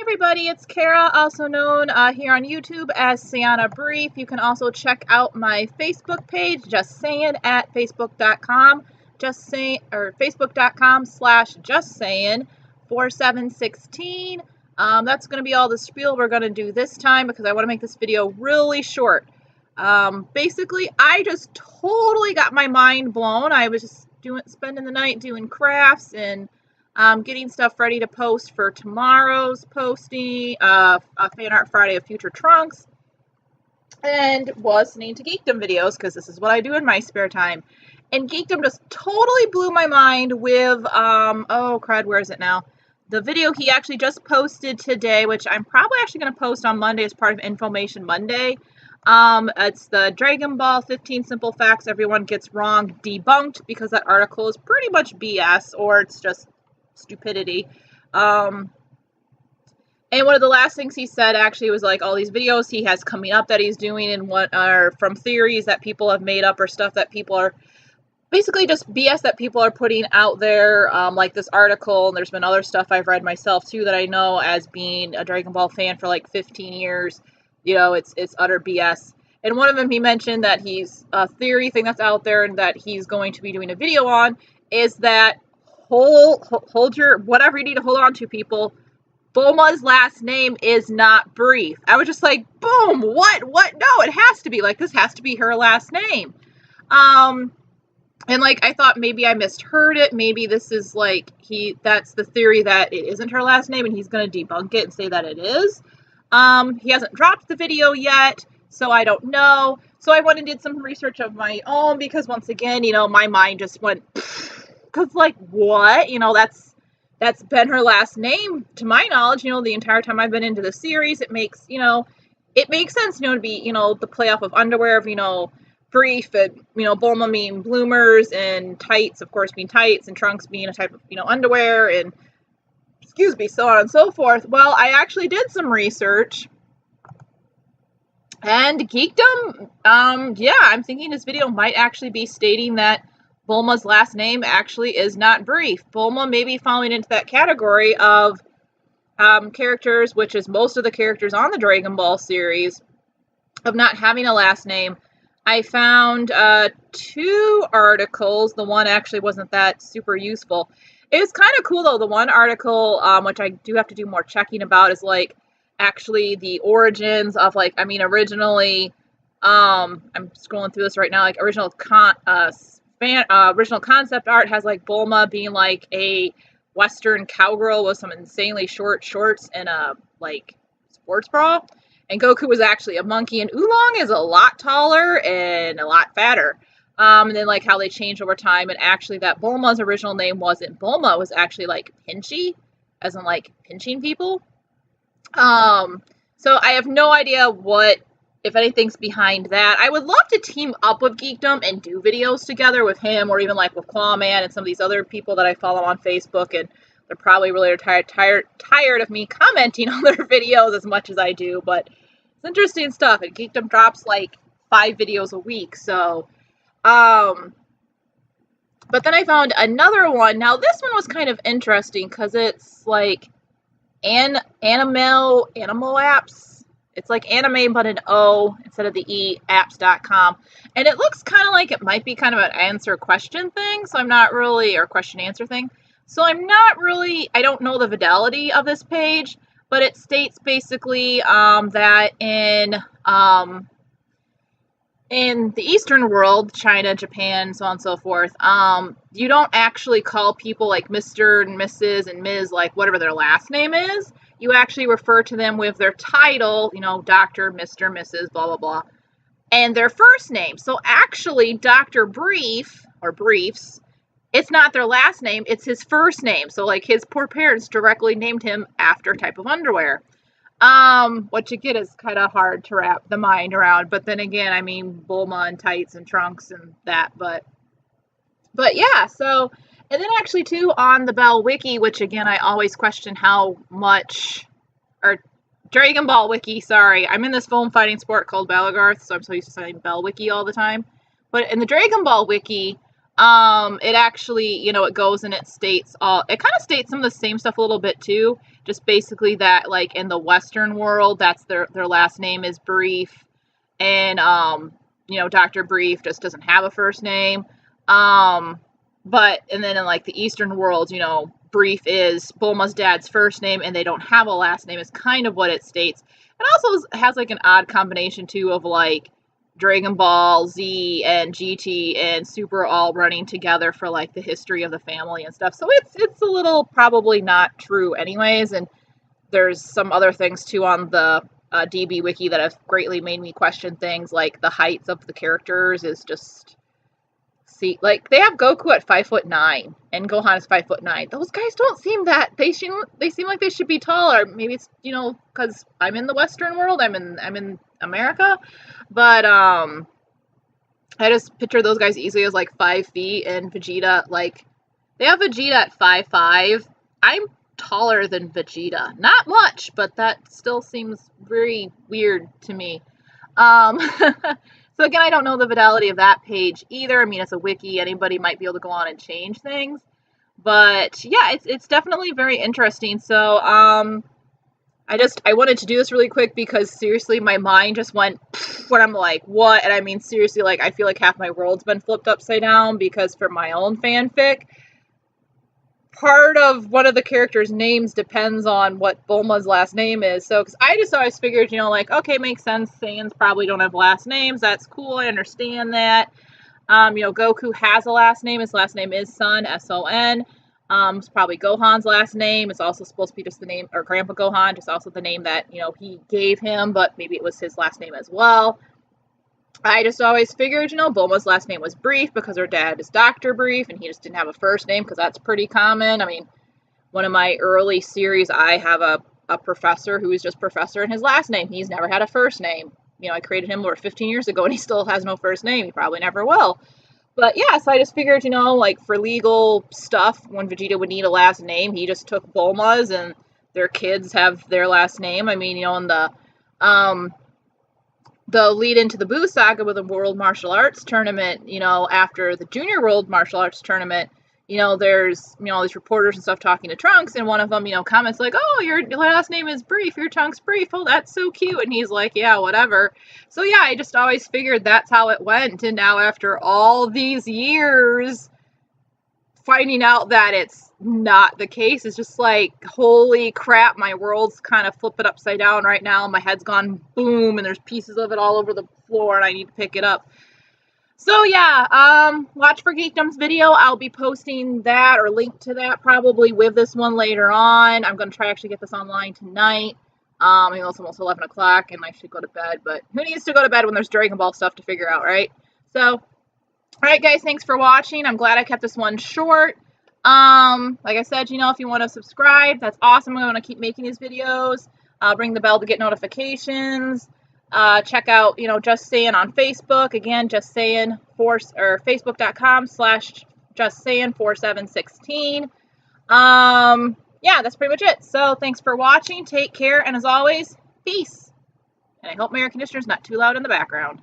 Everybody, it's Kara, also known here on YouTube as Sayana Brief. You can also check out my Facebook page, Just Saying, at facebook.com, facebook.com/justsaying4716. That's going to be all the spiel we're going to do this time because I want to make this video really short. Basically, I just totally got my mind blown. I was just spending the night doing crafts and getting stuff ready to post for tomorrow's posting, a Fan Art Friday of Future Trunks, and was listening to Geekdom videos because this is what I do in my spare time. And Geekdom just totally blew my mind with, oh crud, where is it now? The video he actually just posted today, which I'm probably actually going to post on Monday as part of Information Monday. It's the Dragon Ball 15 Simple Facts Everyone Gets Wrong debunked, because that article is pretty much BS, or it's just stupidity. And one of the last things he said actually was like all these videos he has coming up that he's doing and what are from theories that people have made up or stuff that people are basically just BS that people are putting out there, like this article, and there's been other stuff I've read myself too that I know as being a Dragon Ball fan for like 15 years, you know, it's utter BS. And one of them he mentioned that he's a theory thing that's out there and that he's going to be doing a video on is that hold your whatever you need to hold on to, people. Bulma's last name is not Brief. I was just like, boom, what? No, it has to be. Like, this has to be her last name. And like, I thought maybe I misheard it. Maybe this is like, that's the theory that it isn't her last name and he's going to debunk it and say that it is. He hasn't dropped the video yet, so I don't know. So I went and did some research of my own because once again, you know, my mind just went, because like, what? You know, that's been her last name to my knowledge, you know, the entire time I've been into the series. It makes, you know, it makes sense, you know, to be, you know, the play off of underwear of, you know, Brief and, you know, Bulma being bloomers and tights, of course, being tights and trunks being a type of, you know, underwear and, excuse me, so on and so forth. Well, I actually did some research and Geekdom, yeah, I'm thinking this video might actually be stating that Bulma's last name actually is not Brief. Bulma may be falling into that category of characters, which is most of the characters on the Dragon Ball series, of not having a last name. I found 2 articles. The one actually wasn't that super useful. It was kind of cool, though. The one article, which I do have to do more checking about, is like actually the origins of, like, I mean, originally, I'm scrolling through this right now, like original concept art has like Bulma being like a Western cowgirl with some insanely short shorts and a like sports bra, and Goku was actually a monkey, and Oolong is a lot taller and a lot fatter. And then like how they changed over time, and actually that Bulma's original name wasn't Bulma, it was actually like Pinchy, as in like pinching people. So I have no idea what, if anything's behind that. I would love to team up with Geekdom and do videos together with him, or even like with Clawman and some of these other people that I follow on Facebook, and they're probably really tired of me commenting on their videos as much as I do, but it's interesting stuff, and Geekdom drops like 5 videos a week, so, but then I found another one. Now this one was kind of interesting, because it's like animal apps. It's like anime, but an O instead of the E, apps.com. And it looks kind of like it might be kind of an answer question thing. So I'm not really, or question answer thing. So I'm not really, I don't know the fidelity of this page, but it states basically that in the Eastern world, China, Japan, so on and so forth, you don't actually call people like Mr. and Mrs. and Ms., like whatever their last name is. You actually refer to them with their title, you know, Dr., Mr., Mrs., blah, blah, blah, and their first name. So actually, Dr. Brief, or Briefs, it's not their last name, it's his first name. So like his poor parents directly named him after a type of underwear. Which again is kind of hard to wrap the mind around. But then again, I mean, Bulma and tights and trunks and that, but yeah, so, and then actually too, on the Bell Wiki, which again, I always question how much, or Dragon Ball Wiki, sorry, I'm in this foam fighting sport called Balagarth, so I'm so used to saying Bell Wiki all the time. But in the Dragon Ball Wiki, it actually, you know, it goes and it states it kind of states some of the same stuff a little bit too, just basically that, like, in the Western world, that's their last name is Brief, and you know, Dr. Brief just doesn't have a first name. But and then in like the Eastern world, you know, Brief is Bulma's dad's first name, and they don't have a last name. Is kind of what it states. It also has like an odd combination too of like Dragon Ball Z and GT and Super all running together for like the history of the family and stuff. So it's a little probably not true anyways. And there's some other things too on the DB wiki that have greatly made me question things, like the heights of the characters is just, see, like they have Goku at 5'9" and Gohan is 5'9". Those guys don't seem that, they seem like they should be taller. Maybe it's, you know, because I'm in the Western world, I'm in America, but I just picture those guys easily as like 5 feet, and Vegeta, like they have Vegeta at 5'5". I'm taller than Vegeta, not much, but that still seems very weird to me. So again, I don't know the fidelity of that page either. I mean, it's a wiki, anybody might be able to go on and change things, but yeah, it's definitely very interesting. So I wanted to do this really quick because seriously, my mind just went when I'm like, what? And I mean, seriously, like I feel like half my world's been flipped upside down because for my own fanfic, part of one of the characters' names depends on what Bulma's last name is. So, because I just always figured, you know, like, okay, makes sense. Saiyans probably don't have last names. That's cool. I understand that. You know, Goku has a last name. His last name is Son, S-O-N. It's probably Gohan's last name. It's also supposed to be just the name, or Grandpa Gohan, just also the name that, you know, he gave him, but maybe it was his last name as well. I just always figured, you know, Bulma's last name was Brief because her dad is Dr. Brief, and he just didn't have a first name because that's pretty common. I mean, one of my early series, I have a professor who is just Professor in his last name. He's never had a first name. You know, I created him over 15 years ago, and he still has no first name. He probably never will. But yeah, so I just figured, you know, like for legal stuff, when Vegeta would need a last name, he just took Bulma's, and their kids have their last name. I mean, you know, in the lead into the Buu Saga with the World Martial Arts Tournament, you know, after the Junior World Martial Arts Tournament, you know, there's, you know, all these reporters and stuff talking to Trunks, and one of them, you know, comments like, oh, your last name is Brief, your Trunks Brief, oh, that's so cute, and he's like, yeah, whatever. So yeah, I just always figured that's how it went, and now after all these years, finding out that it's not the case is just like, holy crap, my world's kind of flipping upside down right now. My head's gone boom, and there's pieces of it all over the floor, and I need to pick it up. So yeah, watch for Geekdom's video. I'll be posting that or link to that probably with this one later on. I'm going to try to actually get this online tonight. I know it's almost 11 o'clock, and I should go to bed, but who needs to go to bed when there's Dragon Ball stuff to figure out, right? So, alright guys, thanks for watching. I'm glad I kept this one short. Like I said, you know, if you want to subscribe, that's awesome. I'm going to keep making these videos. Ring the bell to get notifications. Check out, you know, Just Saiyan on Facebook. Again, Just Saiyan or Facebook.com/JustSaiyan4716. Yeah, that's pretty much it. So thanks for watching. Take care, and as always, peace. And I hope my air conditioner's not too loud in the background.